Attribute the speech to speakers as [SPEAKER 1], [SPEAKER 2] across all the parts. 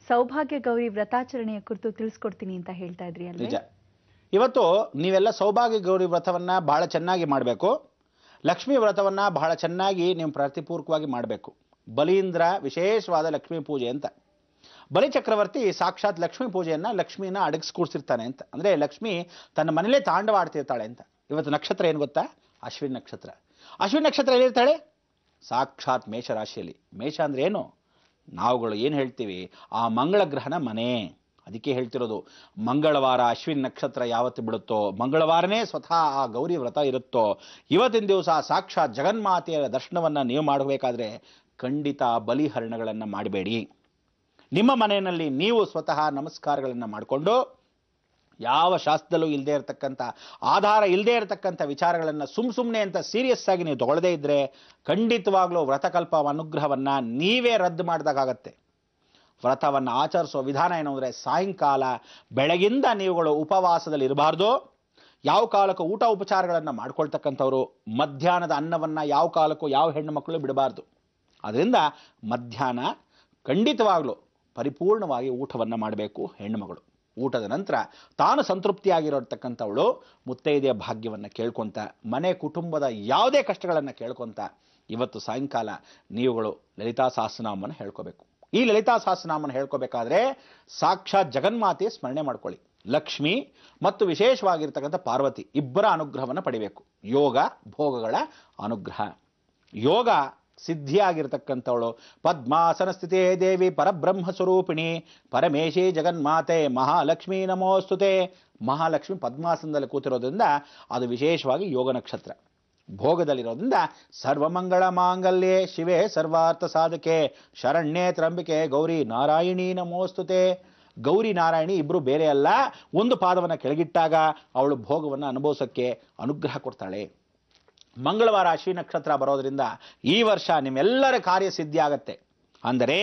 [SPEAKER 1] ಸೌಭಾಗ್ಯ ಗೌರಿ ವ್ರತಾಚರಣೆಯ ಕುರಿತು ತಿಳಿಸ್ಕೊಡ್ತೀನಿ ಅಂತ ಹೇಳ್ತಾ ಇದ್ರಿ ಅಲ್ವೇ?
[SPEAKER 2] ನಿಜ. ಇವತ್ತು ನೀವೆಲ್ಲ ಸೌಭಾಗ್ಯ ಗೌರಿ ವ್ರತವನ್ನ ಬಹಳ ಚೆನ್ನಾಗಿ ಮಾಡಬೇಕು. ಲಕ್ಷ್ಮೀ ವ್ರತವನ್ನ ಬಹಳ ಚೆನ್ನಾಗಿ ನೀವು ಪ್ರತಿಪೂರ್ವಕವಾಗಿ ಮಾಡಬೇಕು. ಬಲೀಂದ್ರ ವಿಶೇಷವಾದ ಲಕ್ಷ್ಮೀ ಪೂಜೆ ಅಂತ. ಬಲಿ ಚಕ್ರವರ್ತಿ ಸಾಕ್ಷಾತ್ ಲಕ್ಷ್ಮೀ ಪೂಜೆಯನ್ನ ಲಕ್ಷ್ಮೀನ ಅಡಗಿಸ್ಕೂಡ್ಸಿರ್ತಾನೆ ಅಂತ. ಅಂದ್ರೆ ಲಕ್ಷ್ಮಿ ತನ್ನ ಮನೇಲೇ ತಾಂಡವಾಡ್ತಿರ್ತಾಳೆ ಅಂತ. ಇವತ್ತು ನಕ್ಷತ್ರ ಏನು ಗೊತ್ತಾ? ಅಶ್ವಿನ್ ನಕ್ಷತ್ರ. ಅಶ್ವಿನ್ ನಕ್ಷತ್ರ ಎಲ್ಲಿರ್ತಾಳೆ? ಸಾಕ್ಷಾತ್ ಮೇಷರಾಶಿಯಲ್ಲಿ. ಮೇಷ ಅಂದ್ರೆ ಏನು? ನಾವುಗಳು ಏನು ಹೇಳ್ತೀವಿ, ಆ ಮಂಗಳ ಗ್ರಹನ ಮನೆ. ಅದಕ್ಕೆ ಹೇಳ್ತಿರೋದು, ಮಂಗಳವಾರ ಅಶ್ವಿನ್ ನಕ್ಷತ್ರ ಯಾವತ್ತು ಬಿಡುತ್ತೋ, ಮಂಗಳವಾರನೇ ಸ್ವತಃ ಆ ಗೌರಿ ವ್ರತ ಇರುತ್ತೋ, ಇವತ್ತಿನ ದಿವಸ ಸಾಕ್ಷಾತ್ ಜಗನ್ಮಾತೆಯ ದರ್ಶನವನ್ನು ನೀವು ಮಾಡಬೇಕಾದ್ರೆ ಖಂಡಿತ ಬಲಿಹರಣಗಳನ್ನು ಮಾಡಬೇಡಿ. ನಿಮ್ಮ ಮನೆಯಲ್ಲಿ ನೀವು ಸ್ವತಃ ನಮಸ್ಕಾರಗಳನ್ನು ಮಾಡಿಕೊಂಡು, ಯಾವ ಶಾಸ್ತ್ರದಲ್ಲೂ ಇಲ್ಲದೆ ಇರತಕ್ಕಂಥ, ಆಧಾರ ಇಲ್ಲದೆ ಇರತಕ್ಕಂಥ ವಿಚಾರಗಳನ್ನು ಸುಮ್ಮನೆ ಅಂತ ಸೀರಿಯಸ್ ಆಗಿ ನೀವು ತಗೊಳ್ಳದೇ ಇದ್ದರೆ ಖಂಡಿತವಾಗ್ಲೂ ವ್ರತಕಲ್ಪ ಅನುಗ್ರಹವನ್ನು ನೀವೇ ರದ್ದು ಮಾಡಿದಾಗತ್ತೆ. ವ್ರತವನ್ನು ಆಚರಿಸೋ ವಿಧಾನ ಏನು ಅಂದರೆ, ಸಾಯಂಕಾಲ ಬೆಳಗಿಂದ ನೀವುಗಳು ಉಪವಾಸದಲ್ಲಿ ಇರಬಾರ್ದು. ಯಾವ ಕಾಲಕ್ಕೂ ಊಟ ಉಪಚಾರಗಳನ್ನು ಮಾಡ್ಕೊಳ್ತಕ್ಕಂಥವ್ರು ಮಧ್ಯಾಹ್ನದ ಅನ್ನವನ್ನು ಯಾವ ಕಾಲಕ್ಕೂ ಯಾವ ಹೆಣ್ಣು ಮಕ್ಕಳು ಬಿಡಬಾರ್ದು. ಅದರಿಂದ ಮಧ್ಯಾಹ್ನ ಖಂಡಿತವಾಗ್ಲೂ ಪರಿಪೂರ್ಣವಾಗಿ ಊಟವನ್ನು ಮಾಡಬೇಕು ಹೆಣ್ಣುಮಗಳು. ಊಟದ ನಂತರ ತಾನು ಸಂತೃಪ್ತಿಯಾಗಿರತಕ್ಕಂಥವಳು ಮುತ್ತೈದೆಯ ಭಾಗ್ಯವನ್ನು ಕೇಳ್ಕೊತ, ಮನೆ ಕುಟುಂಬದ ಯಾವುದೇ ಕಷ್ಟಗಳನ್ನು ಕೇಳ್ಕೊತ ಇವತ್ತು ಸಾಯಂಕಾಲ ನೀವುಗಳು ಲಲಿತಾ ಸಹಸ್ರನಾಮವನ್ನು ಹೇಳ್ಕೋಬೇಕು. ಈ ಲಲಿತಾ ಸಹಸ್ರನಾಮವನ್ನು ಹೇಳ್ಕೋಬೇಕಾದ್ರೆ ಸಾಕ್ಷಾತ್ ಜಗನ್ಮಾತೆಯ ಸ್ಮರಣೆ ಮಾಡ್ಕೊಳ್ಳಿ. ಲಕ್ಷ್ಮಿ ಮತ್ತು ವಿಶೇಷವಾಗಿರ್ತಕ್ಕಂಥ ಪಾರ್ವತಿ ಇಬ್ಬರ ಅನುಗ್ರಹವನ್ನು ಪಡಿಬೇಕು. ಯೋಗ ಭೋಗಗಳ ಅನುಗ್ರಹ. ಯೋಗ ಸಿದ್ಧಿಯಾಗಿರ್ತಕ್ಕಂಥವಳು ಪದ್ಮಾಸನ ಸ್ಥಿತೇ ದೇವಿ ಪರಬ್ರಹ್ಮ ಸ್ವರೂಪಿಣಿ ಪರಮೇಶಿ ಜಗನ್ಮಾತೆ ಮಹಾಲಕ್ಷ್ಮೀ ನಮೋಸ್ತುತೆ. ಮಹಾಲಕ್ಷ್ಮಿ ಪದ್ಮಾಸನದಲ್ಲಿ ಕೂತಿರೋದ್ರಿಂದ ಅದು ವಿಶೇಷವಾಗಿ ಯೋಗ ನಕ್ಷತ್ರ. ಭೋಗದಲ್ಲಿರೋದ್ರಿಂದ ಸರ್ವಮಂಗಳ ಮಾಂಗಲ್ಯೆ ಶಿವೆ ಸರ್ವಾರ್ಥ ಸಾಧಕೆ ಶರಣ್ಯೇ ತ್ರಂಬಿಕೆ ಗೌರಿ ನಾರಾಯಣಿ ನಮೋಸ್ತುತೆ. ಗೌರಿ ನಾರಾಯಣಿ ಇಬ್ಬರು ಬೇರೆ ಅಲ್ಲ. ಒಂದು ಪಾದವನ್ನು ಕೆಳಗಿಟ್ಟಾಗ ಅವಳು ಭೋಗವನ್ನು ಅನುಭವಿಸೋಕ್ಕೆ ಅನುಗ್ರಹ ಕೊಡ್ತಾಳೆ. ಮಂಗಳವಾರ ಅಶ್ವಿನಿ ನಕ್ಷತ್ರ ಬರೋದ್ರಿಂದ ಈ ವರ್ಷ ನಿಮ್ಮೆಲ್ಲರ ಕಾರ್ಯಸಿದ್ಧಿ ಆಗತ್ತೆ. ಅಂದರೆ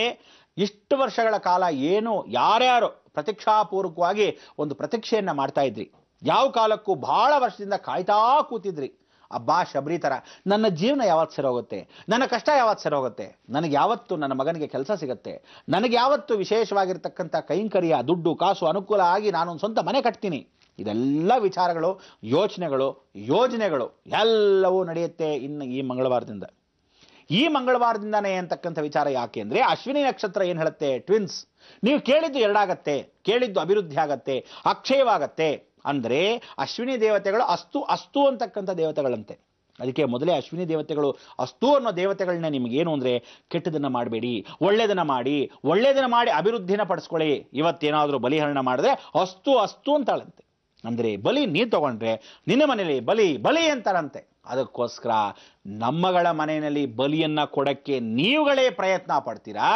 [SPEAKER 2] ಇಷ್ಟು ವರ್ಷಗಳ ಕಾಲ ಏನು ಯಾರ್ಯಾರು ಪ್ರತೀಕ್ಷಾಪೂರ್ವಕವಾಗಿ ಒಂದು ಪ್ರತೀಕ್ಷೆಯನ್ನು ಮಾಡ್ತಾ ಇದ್ರಿ, ಯಾವ ಕಾಲಕ್ಕೂ ಬಹಳ ವರ್ಷದಿಂದ ಕಾಯ್ತಾ ಕೂತಿದ್ರಿ, ಅಬ್ಬಾ ಶಬರಿ ಥರ ನನ್ನ ಜೀವನ ಯಾವತ್ತು ಸರೋಗುತ್ತೆ, ನನ್ನ ಕಷ್ಟ ಯಾವತ್ತು ಸರೋಗುತ್ತೆ, ನನಗೆ ಯಾವತ್ತು ನನ್ನ ಮಗನಿಗೆ ಕೆಲಸ ಸಿಗುತ್ತೆ, ನನಗೆ ಯಾವತ್ತು ವಿಶೇಷವಾಗಿರ್ತಕ್ಕಂಥ ಕೈಂಕರ್ಯ ದುಡ್ಡು ಕಾಸು ಅನುಕೂಲ ಆಗಿ ನಾನೊಂದು ಸ್ವಂತ ಮನೆ ಕಟ್ತೀನಿ, ಇದೆಲ್ಲ ವಿಚಾರಗಳು ಯೋಚನೆಗಳು ಯೋಜನೆಗಳು ಎಲ್ಲವೂ ನಡೆಯುತ್ತೆ ಇನ್ನು ಈ ಮಂಗಳವಾರದಿಂದ. ಈ ಮಂಗಳವಾರದಿಂದನೇ ಅಂತಕ್ಕಂಥ ವಿಚಾರ ಯಾಕೆ ಅಂದರೆ, ಅಶ್ವಿನಿ ನಕ್ಷತ್ರ ಏನು ಹೇಳುತ್ತೆ? ಟ್ವಿನ್ಸ್. ನೀವು ಕೇಳಿದ್ದು ಎರಡಾಗತ್ತೆ, ಕೇಳಿದ್ದು ಅಭಿವೃದ್ಧಿ ಆಗತ್ತೆ, ಅಕ್ಷಯವಾಗತ್ತೆ. ಅಂದರೆ ಅಶ್ವಿನಿ ದೇವತೆಗಳು ಅಸ್ತು ಅಸ್ತು ಅಂತಕ್ಕಂಥ ದೇವತೆಗಳಂತೆ. ಅದಕ್ಕೆ ಮೊದಲೇ ಅಶ್ವಿನಿ ದೇವತೆಗಳು ಅಸ್ತು ಅನ್ನೋ ದೇವತೆಗಳನ್ನ ನಿಮಗೇನು ಅಂದರೆ, ಕೆಟ್ಟದನ್ನು ಮಾಡಬೇಡಿ, ಒಳ್ಳೆಯದನ್ನು ಮಾಡಿ ಅಭಿವೃದ್ಧಿನ ಪಡಿಸ್ಕೊಳ್ಳಿ. ಇವತ್ತೇನಾದರೂ ಬಲಿಹರಣ ಮಾಡಿದ್ರೆ ಅಸ್ತು ಅಸ್ತು ಅಂತಾಳಂತೆ. ಅಂದರೆ ಬಲಿ ನೀರು ತಗೊಂಡ್ರೆ ನಿನ್ನ ಮನೆಯಲ್ಲಿ ಬಲಿ ಬಲಿ ಅಂತಾರಂತೆ. ಅದಕ್ಕೋಸ್ಕರ ನಮ್ಮಗಳ ಮನೆಯಲ್ಲಿ ಬಲಿಯನ್ನ ಕೊಡಕ್ಕೆ ನೀವುಗಳೇ ಪ್ರಯತ್ನ ಪಡ್ತೀರಾ,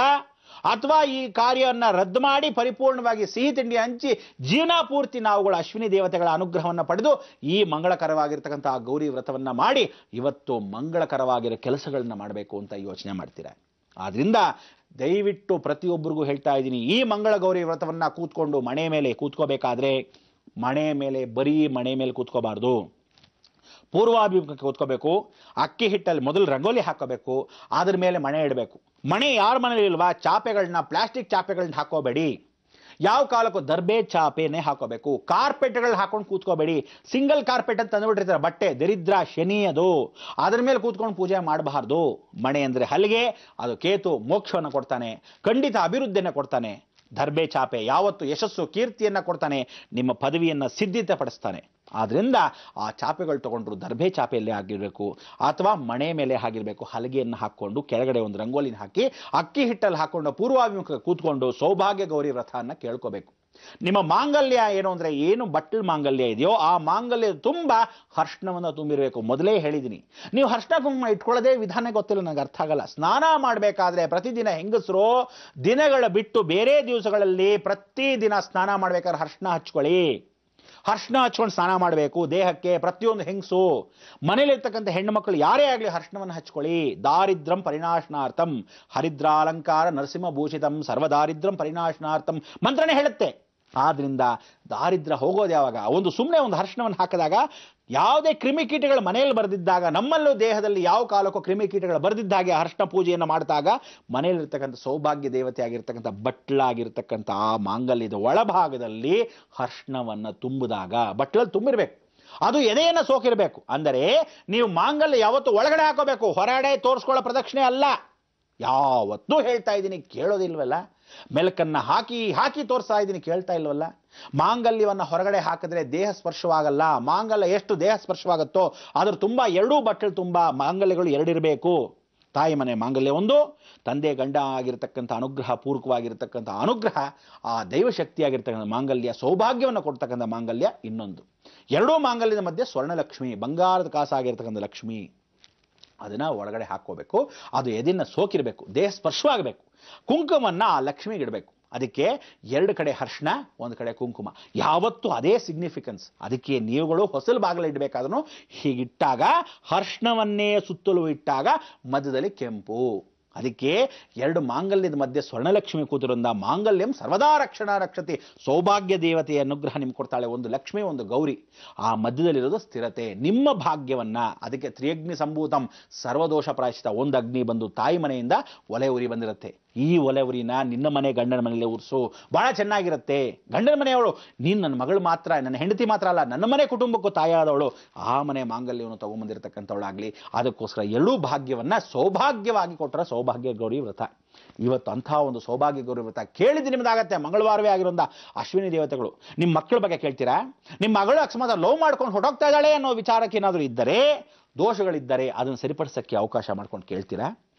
[SPEAKER 2] ಅಥವಾ ಈ ಕಾರ್ಯವನ್ನು ರದ್ದು ಮಾಡಿ ಪರಿಪೂರ್ಣವಾಗಿ ಸಿಹಿ ತಿಂಡಿ ಹಂಚಿ ಜೀವನ ಪೂರ್ತಿ ನಾವುಗಳು ಅಶ್ವಿನಿ ದೇವತೆಗಳ ಅನುಗ್ರಹವನ್ನು ಪಡೆದು ಈ ಮಂಗಳಕರವಾಗಿರ್ತಕ್ಕಂಥ ಗೌರಿ ವ್ರತವನ್ನು ಮಾಡಿ ಇವತ್ತು ಮಂಗಳಕರವಾಗಿರೋ ಕೆಲಸಗಳನ್ನ ಮಾಡಬೇಕು ಅಂತ ಯೋಚನೆ ಮಾಡ್ತೀರಾ. ಆದ್ರಿಂದ ದಯವಿಟ್ಟು ಪ್ರತಿಯೊಬ್ಬರಿಗೂ ಹೇಳ್ತಾ ಇದ್ದೀನಿ, ಈ ಮಂಗಳ ಗೌರಿ ವ್ರತವನ್ನು ಕೂತ್ಕೊಂಡು ಮನೆ ಮೇಲೆ ಕೂತ್ಕೋಬೇಕಾದ್ರೆ ಮನೆ ಮೇಲೆ ಬರೀ ಮನೆ ಮೇಲೆ ಕೂತ್ಕೋಬಾರ್ದು, ಪೂರ್ವಾಭಿಮುಖಕ್ಕೆ ಕೂತ್ಕೋಬೇಕು. ಅಕ್ಕಿ ಹಿಟ್ಟಲ್ಲಿ ಮೊದಲು ರಂಗೋಲಿ ಹಾಕೋಬೇಕು, ಅದ್ರ ಮೇಲೆ ಮಣೆ ಇಡಬೇಕು. ಮಣೆ ಯಾರ ಮನೇಲಿ ಇಲ್ವಾ ಚಾಪೆಗಳನ್ನ, ಪ್ಲಾಸ್ಟಿಕ್ ಚಾಪೆಗಳನ್ನ ಹಾಕೋಬೇಡಿ. ಯಾವ ಕಾಲಕ್ಕೂ ದರ್ಬೆ ಚಾಪೆನೇ ಹಾಕೋಬೇಕು. ಕಾರ್ಪೆಟ್ಗಳು ಹಾಕೊಂಡು ಕೂತ್ಕೋಬೇಡಿ. ಸಿಂಗಲ್ ಕಾರ್ಪೆಟ್ ಅಂತ ತಂದುಬಿಟ್ಟಿರ್ತಾರೆ, ಬಟ್ಟೆ ದರಿದ್ರ ಶನಿ ಅದು, ಅದ್ರ ಮೇಲೆ ಕೂತ್ಕೊಂಡು ಪೂಜೆ ಮಾಡಬಾರ್ದು. ಮಣೆ ಅಂದರೆ ಹಲ್ಲಿಗೆ, ಅದು ಕೇತು ಮೋಕ್ಷವನ್ನು ಕೊಡ್ತಾನೆ, ಖಂಡಿತ ಅಭಿವೃದ್ಧಿಯನ್ನು ಕೊಡ್ತಾನೆ. ದರ್ಬೆ ಚಾಪೆ ಯಾವತ್ತು ಯಶಸ್ಸು ಕೀರ್ತಿಯನ್ನು ಕೊಡ್ತಾನೆ, ನಿಮ್ಮ ಪದವಿಯನ್ನು ಸಿದ್ಧತೆಪಡಿಸ್ತಾನೆ. ಆದ್ರಿಂದ ಆ ಚಾಪೆಗಳು ತಗೊಂಡ್ರು ದರ್ಬೆ ಚಾಪೆಯಲ್ಲೇ ಆಗಿರಬೇಕು ಅಥವಾ ಮಣೆ ಮೇಲೆ ಆಗಿರಬೇಕು. ಹಲಗೆಯನ್ನು ಹಾಕ್ಕೊಂಡು ಕೆಳಗಡೆ ಒಂದು ರಂಗೋಲಿನ ಹಾಕಿ ಅಕ್ಕಿ ಹಿಟ್ಟಲ್ಲಿ ಹಾಕೊಂಡು ಪೂರ್ವಾಭಿಮುಖ ಕೂತ್ಕೊಂಡು ಸೌಭಾಗ್ಯ ಗೌರಿ ವ್ರತವನ್ನು ಕೇಳ್ಕೋಬೇಕು. ನಿಮ್ಮ ಮಾಂಗಲ್ಯ ಏನು ಅಂದರೆ, ಏನು ಬಟ್ಟಲು ಮಾಂಗಲ್ಯ ಇದೆಯೋ ಆ ಮಾಂಗಲ್ಯ ತುಂಬ ಹರ್ಷಣವನ್ನು ತುಂಬಿರಬೇಕು. ಮೊದಲೇ ಹೇಳಿದ್ದೀನಿ, ನೀವು ಹರ್ಷಣ ಕುಂಕುಮ ಇಟ್ಕೊಳ್ಳೋದೇ ವಿಧಾನ ಗೊತ್ತಿಲ್ಲ, ನನಗೆ ಅರ್ಥ ಆಗಲ್ಲ. ಸ್ನಾನ ಮಾಡಬೇಕಾದ್ರೆ ಪ್ರತಿದಿನ ಹೆಂಗಸರು ದಿನಗಳ ಬಿಟ್ಟು ಬೇರೆ ದಿವಸಗಳಲ್ಲಿ ಪ್ರತಿದಿನ ಸ್ನಾನ ಮಾಡ್ಬೇಕಾದ್ರೆ ಹರ್ಷಣ ಹಚ್ಕೊಳ್ಳಿ. ಹರ್ಷಣ ಹಚ್ಕೊಂಡು ಸ್ನಾನ ಮಾಡಬೇಕು ದೇಹಕ್ಕೆ. ಪ್ರತಿಯೊಂದು ಹೆಂಗಸು ಮನೇಲಿರ್ತಕ್ಕಂಥ ಹೆಣ್ಣು ಮಕ್ಕಳು ಯಾರೇ ಆಗಲಿ ಹರ್ಷಣವನ್ನು ಹಚ್ಕೊಳ್ಳಿ. ದಾರಿದ್ರಂ ಪರಿನಾಶನಾರ್ಥಂ ಹರಿದ್ರಾಲಂಕಾರ ನರಸಿಂಹಭೂಷಿತಂ ಸರ್ವದಾರಿದ್ರಂ ಪರಿನಾಶನಾರ್ಥಂ ಮಂತ್ರನೇ ಹೇಳುತ್ತೆ. ಆದ್ರಿಂದ ದಾರಿದ್ರ್ಯ ಹೋಗೋದು ಯಾವಾಗ? ಸುಮ್ಮನೆ ಒಂದು ಹರ್ಷಣವನ್ನು ಹಾಕಿದಾಗ ಯಾವುದೇ ಕ್ರಿಮಿಕೀಟಗಳು ಮನೆಯಲ್ಲಿ ಬರೆದಿದ್ದಾಗ, ನಮ್ಮಲ್ಲೂ ದೇಹದಲ್ಲಿ ಯಾವ ಕಾಲಕ್ಕೂ ಕ್ರಿಮಿಕೀಟಗಳು ಬರೆದಿದ್ದಾಗೆ ಅರ್ಶನ ಪೂಜೆಯನ್ನು ಮಾಡಿದಾಗ ಮನೆಯಲ್ಲಿರ್ತಕ್ಕಂಥ ಸೌಭಾಗ್ಯ ದೇವತೆ ಆಗಿರ್ತಕ್ಕಂಥ ಬಟ್ಲಾಗಿರ್ತಕ್ಕಂಥ ಆ ಮಾಂಗಲ್ಯದ ಒಳಭಾಗದಲ್ಲಿ ಅರ್ಶನವನ್ನು ತುಂಬಿದಾಗ, ಬಟ್ಲಲ್ಲಿ ತುಂಬಿರ್ಬೇಕು, ಅದು ಎದೆಯನ್ನು ಸೋಕಿರಬೇಕು. ಅಂದರೆ ನೀವು ಮಾಂಗಲ್ಯ ಯಾವತ್ತು ಒಳಗಡೆ ಹಾಕೋಬೇಕು, ಹೊರಗಡೆ ತೋರಿಸ್ಕೊಳ್ಳೋ ಪ್ರದಕ್ಷಿಣೆ ಅಲ್ಲ. ಯಾವತ್ತೂ ಹೇಳ್ತಾ ಇದ್ದೀನಿ, ಕೇಳೋದಿಲ್ವಲ್ಲ. ಮೆಲಕನ್ನ ಹಾಕಿ ಹಾಕಿ ತೋರಿಸ್ತಾ ಇದ್ದೀನಿ, ಕೇಳ್ತಾ ಇಲ್ವಲ್ಲ. ಮಾಂಗಲ್ಯವನ್ನು ಹೊರಗಡೆ ಹಾಕಿದ್ರೆ ದೇಹ ಸ್ಪರ್ಶವಾಗಲ್ಲ. ಮಾಂಗಲ್ಯ ಎಷ್ಟು ದೇಹ ಸ್ಪರ್ಶವಾಗುತ್ತೋ ಅದ್ರ ತುಂಬ ಎರಡೂ ಬಟ್ಟಲು ತುಂಬ ಮಾಂಗಲ್ಯಗಳು ಎರಡಿರಬೇಕು. ತಾಯಿ ಮನೆ ಮಾಂಗಲ್ಯ ಒಂದು, ತಂದೆ ಗಂಡ ಆಗಿರ್ತಕ್ಕಂಥ ಅನುಗ್ರಹ ಪೂರ್ವಕವಾಗಿರ್ತಕ್ಕಂಥ ಅನುಗ್ರಹ, ಆ ದೈವಶಕ್ತಿಯಾಗಿರ್ತಕ್ಕಂಥ ಮಾಂಗಲ್ಯ, ಸೌಭಾಗ್ಯವನ್ನು ಕೊಡ್ತಕ್ಕಂಥ ಮಾಂಗಲ್ಯ ಇನ್ನೊಂದು. ಎರಡೂ ಮಾಂಗಲ್ಯದ ಮಧ್ಯೆ ಸ್ವರ್ಣಲಕ್ಷ್ಮಿ, ಬಂಗಾರದ ಕಾಸಾಗಿರ್ತಕ್ಕಂಥ ಲಕ್ಷ್ಮಿ, ಅದನ್ನು ಒಳಗಡೆ ಹಾಕ್ಕೋಬೇಕು. ಅದು ಎದೆಯನ್ನು ಸೋಕಿರಬೇಕು, ದೇಹ ಸ್ಪರ್ಶವಾಗಬೇಕು. ಕುಂಕುಮವನ್ನು ಆ ಲಕ್ಷ್ಮಿಗೆ ಇಡಬೇಕು. ಅದಕ್ಕೆ ಎರಡು ಕಡೆ ಅರ್ಶಿನ, ಒಂದು ಕಡೆ ಕುಂಕುಮ, ಯಾವತ್ತೂ ಅದೇ ಸಿಗ್ನಿಫಿಕೆನ್ಸ್. ಅದಕ್ಕೆ ನೀವುಗಳು ಹೊಸಲು ಬಾಗಿಲು ಇಡಬೇಕಾದ್ರೂ ಹೀಗಿಟ್ಟಾಗ, ಅರ್ಶಿನವನ್ನೇ ಸುತ್ತಲೂ ಇಟ್ಟಾಗ ಮಧ್ಯದಲ್ಲಿ ಕೆಂಪು. ಅದಕ್ಕೆ ಎರಡು ಮಾಂಗಲ್ಯದ ಮಧ್ಯೆ ಸ್ವರ್ಣಲಕ್ಷ್ಮಿ ಕೂತಿರೋದ್ರಿಂದ ಮಾಂಗಲ್ಯಂ ಸರ್ವದಾ ರಕ್ಷಣಾ ರಕ್ಷತಿ, ಸೌಭಾಗ್ಯ ದೇವತೆಯ ಅನುಗ್ರಹ ನಿಮ್ಗೆ ಕೊಡ್ತಾಳೆ. ಒಂದು ಲಕ್ಷ್ಮಿ, ಒಂದು ಗೌರಿ, ಆ ಮಧ್ಯದಲ್ಲಿರೋದು ಸ್ಥಿರತೆ, ನಿಮ್ಮ ಭಾಗ್ಯವನ್ನ. ಅದಕ್ಕೆ ತ್ರಿಯಗ್ನಿ ಸಂಭೂತಂ ಸರ್ವದೋಷ ಪ್ರಾಯಶ್ಚಿತ. ಒಂದು ಅಗ್ನಿ ಬಂದು ತಾಯಿ ಮನೆಯಿಂದ ಒಲೆ ಉರಿ ಬಂದಿರುತ್ತೆ. ಈ ಒಲೆ ಉರಿನ ನಿನ್ನ ಮನೆ ಗಂಡನ ಮನೆಯಲ್ಲೇ ಉರಿಸು, ಬಹಳ ಚೆನ್ನಾಗಿರುತ್ತೆ. ಗಂಡನ ಮನೆಯವಳು ನೀನು ನನ್ನ ಮಗಳು ಮಾತ್ರ, ನನ್ನ ಹೆಂಡತಿ ಮಾತ್ರ ಅಲ್ಲ, ನನ್ನ ಮನೆ ಕುಟುಂಬಕ್ಕೂ ತಾಯಾದವಳು, ಆ ಮನೆ ಮಾಂಗಲ್ಯವನ್ನು ತಗೊಂಬಂದಿರತಕ್ಕಂಥವಳಾಗ್ಲಿ. ಅದಕ್ಕೋಸ್ಕರ ಎರಡೂ ಭಾಗ್ಯವನ್ನ ಸೌಭಾಗ್ಯವಾಗಿ ಕೊಟ್ಟರೆ ಸೌಭಾಗ್ಯ ಗೌರಿ ವ್ರತ. ಇವತ್ತು ಅಂಥ ಒಂದು ಸೌಭಾಗ್ಯ ಗೌರಿ ವ್ರತ ಕೇಳಿದ್ದು ನಿಮ್ದಾಗತ್ತೆ. ಮಂಗಳವಾರವೇ ಆಗಿರೋಂಥ ಅಶ್ವಿನಿ ದೇವತೆಗಳು. ನಿಮ್ಮ ಮಕ್ಕಳ ಬಗ್ಗೆ ಕೇಳ್ತೀರಾ? ನಿಮ್ಮ ಮಗಳು ಅಕಸ್ಮಾತ್ ಲವ್ ಮಾಡ್ಕೊಂಡು ಹೊರಟೋಗ್ತಾ ಇದ್ದಾಳೆ ಅನ್ನೋ ವಿಚಾರಕ್ಕೆ ಏನಾದರೂ ಇದ್ದರೆ, ದೋಷಗಳಿದ್ದರೆ ಅದನ್ನು ಸರಿಪಡಿಸೋಕ್ಕೆ ಅವಕಾಶ ಮಾಡ್ಕೊಂಡು ಕೇಳ್ತೀರಾ?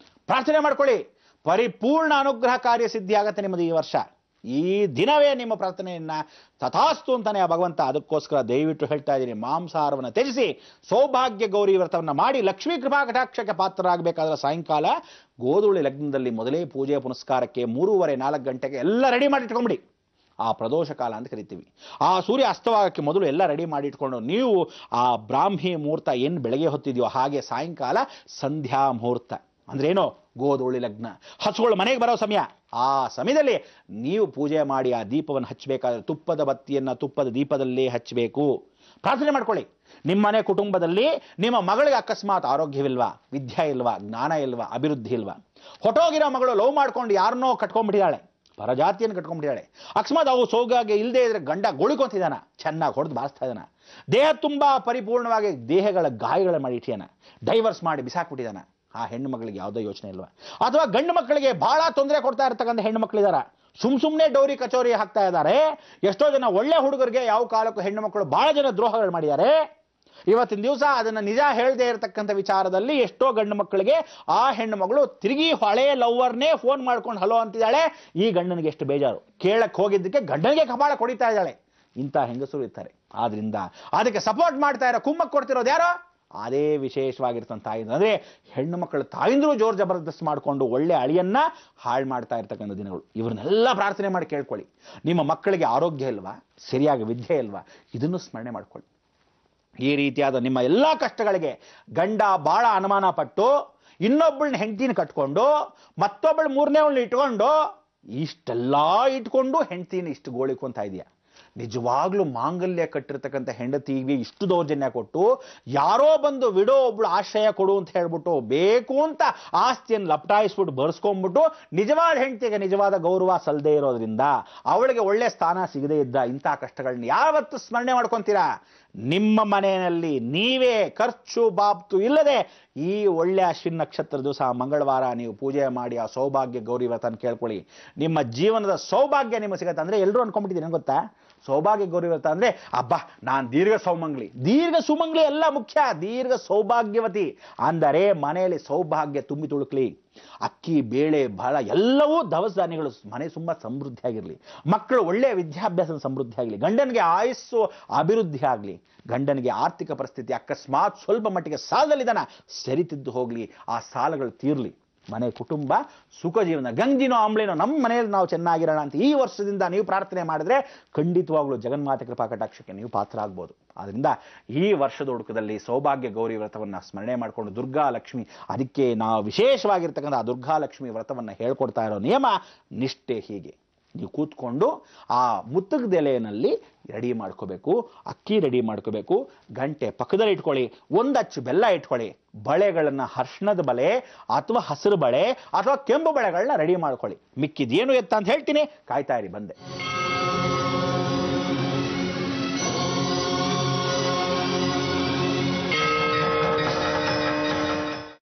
[SPEAKER 2] ಪ್ರಾರ್ಥನೆ ಮಾಡ್ಕೊಳ್ಳಿ, ಪರಿಪೂರ್ಣ ಅನುಗ್ರಹ ಕಾರ್ಯ ಸಿದ್ಧಿ ಆಗತ್ತೆ ನಿಮ್ಮದು ಈ ವರ್ಷ. ಈ ದಿನವೇ ನಿಮ್ಮ ಪ್ರಾರ್ಥನೆಯನ್ನ ತಥಾಸ್ತು ಅಂತಾನೆ ಆ ಭಗವಂತ. ಅದಕ್ಕೋಸ್ಕರ ದಯವಿಟ್ಟು ಹೇಳ್ತಾ ಇದ್ದೀನಿ, ಮಾಂಸಾಹಾರವನ್ನು ತ್ಯಜಿಸಿ ಸೌಭಾಗ್ಯ ಗೌರಿ ವ್ರತವನ್ನು ಮಾಡಿ ಲಕ್ಷ್ಮೀ ಕೃಪಾ ಕಟಾಕ್ಷಕ್ಕೆ ಪಾತ್ರರಾಗಬೇಕಾದ್ರೆ ಸಾಯಂಕಾಲ ಗೋಧೂಳಿ ಲಗ್ನದಲ್ಲಿ ಮೊದಲೇ ಪೂಜೆ ಪುನಸ್ಕಾರಕ್ಕೆ 3:30-4 ಗಂಟೆಗೆ ಎಲ್ಲ ರೆಡಿ ಮಾಡಿ ಇಟ್ಕೊಂಬಿಡಿ. ಆ ಪ್ರದೋಷ ಕಾಲ ಅಂತ ಕರಿತೀವಿ. ಆ ಸೂರ್ಯ ಅಸ್ತವಾಗಕ್ಕೆ ಮೊದಲು ಎಲ್ಲ ರೆಡಿ ಮಾಡಿ ಇಟ್ಕೊಂಡು ನೀವು ಆ ಬ್ರಾಹ್ಮಿ ಮುಹೂರ್ತ ಏನು ಬೆಳಗ್ಗೆ ಹೊತ್ತಿದೆಯೋ ಹಾಗೆ ಸಾಯಂಕಾಲ ಸಂಧ್ಯಾ ಮುಹೂರ್ತ ಅಂದ್ರೆ ಏನೋ ಗೋಧೂಳಿ ಲಗ್ನ, ಹಸುಗಳು ಮನೆಗೆ ಬರೋ ಸಮಯ, ಆ ಸಮಯದಲ್ಲಿ ನೀವು ಪೂಜೆ ಮಾಡಿ ಆ ದೀಪವನ್ನು ಹಚ್ಚಬೇಕಾದ್ರೆ ತುಪ್ಪದ ಬತ್ತಿಯನ್ನು ತುಪ್ಪದ ದೀಪದಲ್ಲೇ ಹಚ್ಚಬೇಕು. ಪ್ರಾರ್ಥನೆ ಮಾಡ್ಕೊಳ್ಳಿ. ನಿಮ್ಮನೆ ಕುಟುಂಬದಲ್ಲಿ ನಿಮ್ಮ ಮಗಳಿಗೆ ಅಕಸ್ಮಾತ್ ಆರೋಗ್ಯವಿಲ್ವಾ, ವಿದ್ಯೆ ಇಲ್ವಾ, ಜ್ಞಾನ ಇಲ್ವಾ, ಅಭಿವೃದ್ಧಿ ಇಲ್ವಾ, ಹೊಟ್ಟೋಗಿರೋ ಮಗಳು ಲವ್ ಮಾಡ್ಕೊಂಡು ಯಾರನ್ನೋ ಕಟ್ಕೊಂಡ್ಬಿಟ್ಟಿದ್ದಾಳೆ, ಪರಜಾತಿಯನ್ನು ಕಟ್ಕೊಂಡ್ಬಿಟ್ಟಿದ್ದಾಳೆ, ಅಕಸ್ಮಾತ್ ಅವು ಸೋಗಾಗೆ ಇಲ್ಲದೆ ಇದ್ರೆ ಗಂಡ ಗೋಳಿಕೊಂತಿದ್ದಾನ, ಚೆನ್ನಾಗಿ ಹೊಡೆದು ಬಾರಿಸ್ತಾ ಇದ್ದಾನ, ದೇಹ ತುಂಬ ಪರಿಪೂರ್ಣವಾಗಿ ದೇಹಗಳ ಗಾಯಗಳ ಮಾಡಿ ಇಟ್ಟಿಯಾನ, ಡೈವರ್ಸ್ ಮಾಡಿ ಬಿಸಾಕ್ಬಿಟ್ಟಿದ್ದಾನ, ಆ ಹೆಣ್ಣು ಮಕ್ಕಳಿಗೆ ಯಾವುದೋ ಯೋಚನೆ ಇಲ್ವಾ? ಅಥವಾ ಗಂಡು ಮಕ್ಕಳಿಗೆ ಬಹಳ ತೊಂದರೆ ಕೊಡ್ತಾ ಇರ್ತಕ್ಕಂಥ ಹೆಣ್ಣು ಮಕ್ಕಳಿದಾರ, ಸುಮ್ಮನೆ ಡೌರಿ ಕಚೋರಿ ಹಾಕ್ತಾ ಇದ್ದಾರೆ. ಎಷ್ಟೋ ಜನ ಒಳ್ಳೆ ಹುಡುಗರಿಗೆ ಯಾವ ಕಾಲಕ್ಕೂ ಹೆಣ್ಣು ಮಕ್ಕಳು ಬಹಳ ಜನ ದ್ರೋಹಗಳು ಮಾಡಿದ್ದಾರೆ. ಇವತ್ತಿನ ದಿವಸ ಅದನ್ನ ನಿಜ ಹೇಳದೇ ಇರತಕ್ಕಂಥ ವಿಚಾರದಲ್ಲಿ ಎಷ್ಟೋ ಗಂಡು ಮಕ್ಕಳಿಗೆ ಆ ಹೆಣ್ಣು ಮಗಳು ತಿರುಗಿ ಹಳೆಯ ಲವ್ವರ್ನೇ ಫೋನ್ ಮಾಡ್ಕೊಂಡು ಹಲೋ ಅಂತಿದ್ದಾಳೆ. ಈ ಗಂಡನಿಗೆ ಎಷ್ಟು ಬೇಜಾರು, ಕೇಳಕ್ಕೆ ಹೋಗಿದ್ದಕ್ಕೆ ಗಂಡನಿಗೆ ಕಪಾಳ ಕೊಡಿತಾ ಇದ್ದಾಳೆ. ಇಂಥ ಹೆಂಗಸರು ಇರ್ತಾರೆ. ಆದ್ರಿಂದ ಅದಕ್ಕೆ ಸಪೋರ್ಟ್ ಮಾಡ್ತಾ ಇರೋ, ಕುಮ್ಮಕ್ಕೆ ಕೊಡ್ತಿರೋದು ಯಾರೋ ಅದೇ ವಿಶೇಷವಾಗಿರ್ತಂಥ ತಾಯಿ. ಅಂದರೆ ಹೆಣ್ಣು ಮಕ್ಕಳು ತಾಯಿಂದ್ರು ಜೋರ್ ಜಬರ್ದಸ್ತ್ ಮಾಡಿಕೊಂಡು ಒಳ್ಳೆ ಅಳಿಯನ್ನ ಹಾಳು ಮಾಡ್ತಾ ಇರ್ತಕ್ಕಂಥ ದಿನಗಳು. ಇವ್ರನ್ನೆಲ್ಲ ಪ್ರಾರ್ಥನೆ ಮಾಡಿ ಕೇಳ್ಕೊಳ್ಳಿ. ನಿಮ್ಮ ಮಕ್ಕಳಿಗೆ ಆರೋಗ್ಯ ಇಲ್ವಾ, ಸರಿಯಾಗಿ ವಿದ್ಯೆ ಇಲ್ವಾ, ಇದನ್ನು ಸ್ಮರಣೆ ಮಾಡ್ಕೊಳ್ಳಿ. ಈ ರೀತಿಯಾದ ನಿಮ್ಮ ಎಲ್ಲ ಕಷ್ಟಗಳಿಗೆ ಗಂಡ ಬಹಳ ಅನುಮಾನ ಪಟ್ಟು ಇನ್ನೊಬ್ಬಳನ್ನ ಹೆಂಡತಿನ ಕಟ್ಕೊಂಡು ಮತ್ತೊಬ್ಬಳು ಮೂರನೇವಳನ್ನ ಇಟ್ಕೊಂಡು ಇಷ್ಟೆಲ್ಲ ಇಟ್ಕೊಂಡು ಹೆಂಡತಿನ ಇಷ್ಟು ಗೋಳಿಕೊಂತ ಇದೆಯಾ? ನಿಜವಾಗ್ಲೂ ಮಾಂಗಲ್ಯ ಕಟ್ಟಿರ್ತಕ್ಕಂಥ ಹೆಂಡತಿಗೆ ಇಷ್ಟು ದೌರ್ಜನ್ಯ ಕೊಟ್ಟು ಯಾರೋ ಬಂದು ವಿಡೋ ಒಬ್ಳು ಆಶ್ರಯ ಕೊಡು ಅಂತ ಹೇಳ್ಬಿಟ್ಟು ಬೇಕು ಅಂತ ಆಸ್ತಿಯನ್ನು ಲಪಟಾಯಿಸ್ಬಿಟ್ಟು ಬರ್ಸ್ಕೊಂಡ್ಬಿಟ್ಟು ನಿಜವಾದ ಹೆಂಡತಿಗೆ ನಿಜವಾದ ಗೌರವ ಸಲ್ಲದೆ ಇರೋದ್ರಿಂದ ಅವಳಿಗೆ ಒಳ್ಳೆ ಸ್ಥಾನ ಸಿಗದೇ ಇದ್ದ ಇಂಥ ಕಷ್ಟಗಳನ್ನ ಯಾವತ್ತು ಸ್ಮರಣೆ ಮಾಡ್ಕೊಂತೀರಾ? ನಿಮ್ಮ ಮನೆಯಲ್ಲಿ ನೀವೇ ಖರ್ಚು ಬಾಬ್ತು ಇಲ್ಲದೆ ಈ ಒಳ್ಳೆ ಅಶ್ವಿನ್ ನಕ್ಷತ್ರ ದಿವಸ ಮಂಗಳವಾರ ನೀವು ಪೂಜೆ ಮಾಡಿ ಆ ಸೌಭಾಗ್ಯ ಗೌರಿ ವ್ರತನ ಕೇಳ್ಕೊಳ್ಳಿ. ನಿಮ್ಮ ಜೀವನದ ಸೌಭಾಗ್ಯ ನಿಮಗೆ ಸಿಗತ್ತೆ. ಅಂದ್ರೆ ಎಲ್ಲರೂ ಅನ್ಕೊಂಡ್ಬಿಟ್ಟಿದ್ದೀನಿ ಗೊತ್ತಾ, ಸೌಭಾಗ್ಯ ಗೌರಿ ವ್ರತ ಅಂದ್ರೆ ಅಬ್ಬಾ ನಾನು ದೀರ್ಘ ಸೌಮಂಗ್ಲಿ. ದೀರ್ಘ ಸುಮಂಗ್ಲಿ ಎಲ್ಲ ಮುಖ್ಯ, ದೀರ್ಘ ಸೌಭಾಗ್ಯವತಿ ಅಂದರೆ ಮನೆಯಲ್ಲಿ ಸೌಭಾಗ್ಯ ತುಂಬಿ ತುಳುಕ್ಲಿ. ಅಕ್ಕಿ ಬೇಳೆ ಬಹಳ ಎಲ್ಲವೂ ದವಸ ಧಾನ್ಯಗಳು ಮನೆ ತುಂಬ ಸಮೃದ್ಧಿ ಆಗಿರಲಿ, ಮಕ್ಕಳು ಒಳ್ಳೆಯ ವಿದ್ಯಾಭ್ಯಾಸದ ಸಮೃದ್ಧಿ ಆಗಲಿ, ಗಂಡನಿಗೆ ಆಯಸ್ಸು ಅಭಿವೃದ್ಧಿ ಆಗಲಿ, ಗಂಡನಿಗೆ ಆರ್ಥಿಕ ಪರಿಸ್ಥಿತಿ ಅಕಸ್ಮಾತ್ ಸ್ವಲ್ಪ ಮಟ್ಟಿಗೆ ಸಾಲದಲ್ಲಿದ್ದಾನ ಸರಿತಿದ್ದು ಹೋಗಲಿ, ಆ ಸಾಲಗಳು ತೀರ್ಲಿ, ಮನೆ ಕುಟುಂಬ ಸುಖ ಜೀವನ, ಗಂಜಿನೋ ಆಮ್ಲೇನೋ ನಮ್ಮ ಮನೆಯಲ್ಲಿ ನಾವು ಚೆನ್ನಾಗಿರೋಣ ಅಂತ ಈ ವರ್ಷದಿಂದ ನೀವು ಪ್ರಾರ್ಥನೆ ಮಾಡಿದ್ರೆ ಖಂಡಿತವಾಗ್ಲೂ ಜಗನ್ಮಾತೆ ಕೃಪಾ ಕಟಾಕ್ಷಕ್ಕೆ ನೀವು ಪಾತ್ರ ಆಗ್ಬೋದು. ಆದ್ರಿಂದ ಈ ವರ್ಷದ ಹುಡುಕದಲ್ಲಿ ಸೌಭಾಗ್ಯ ಗೌರಿ ವ್ರತವನ್ನು ಸ್ಮರಣೆ ಮಾಡಿಕೊಂಡು ದುರ್ಗಾ ಲಕ್ಷ್ಮಿ, ಅದಕ್ಕೆ ನಾವು ವಿಶೇಷವಾಗಿರ್ತಕ್ಕಂಥ ಆ ದುರ್ಗಾ ಲಕ್ಷ್ಮಿ ವ್ರತವನ್ನು ಹೇಳ್ಕೊಡ್ತಾ ಇರೋ ನಿಯಮ ನಿಷ್ಠೆ ಹೀಗೆ. ನೀವು ಕೂತ್ಕೊಂಡು ಆ ಮುತ್ತುಗದ ಎಲೆಯಲ್ಲಿ ರೆಡಿ ಮಾಡ್ಕೋಬೇಕು, ಅಕ್ಕಿ ರೆಡಿ ಮಾಡ್ಕೋಬೇಕು, ಗಂಟೆ ಪಕ್ಕದಲ್ಲಿ ಇಟ್ಕೊಳ್ಳಿ, ಒಂದು ಅಚ್ಚು ಬೆಲ್ಲ ಇಟ್ಕೊಳ್ಳಿ, ಬಳೆಗಳನ್ನು ಅರ್ಶಿಣದ ಬಳೆ ಅಥವಾ ಹಸಿರು ಬಳೆ ಅಥವಾ ಕೆಂಪು ಬಳೆಗಳನ್ನ ರೆಡಿ ಮಾಡ್ಕೊಳ್ಳಿ. ಮಿಕ್ಕಿದೇನು ಎತ್ತ ಅಂತ ಹೇಳ್ತೀನಿ, ಕಾಯ್ತಾ ಇರಿ ಬಂದೆ.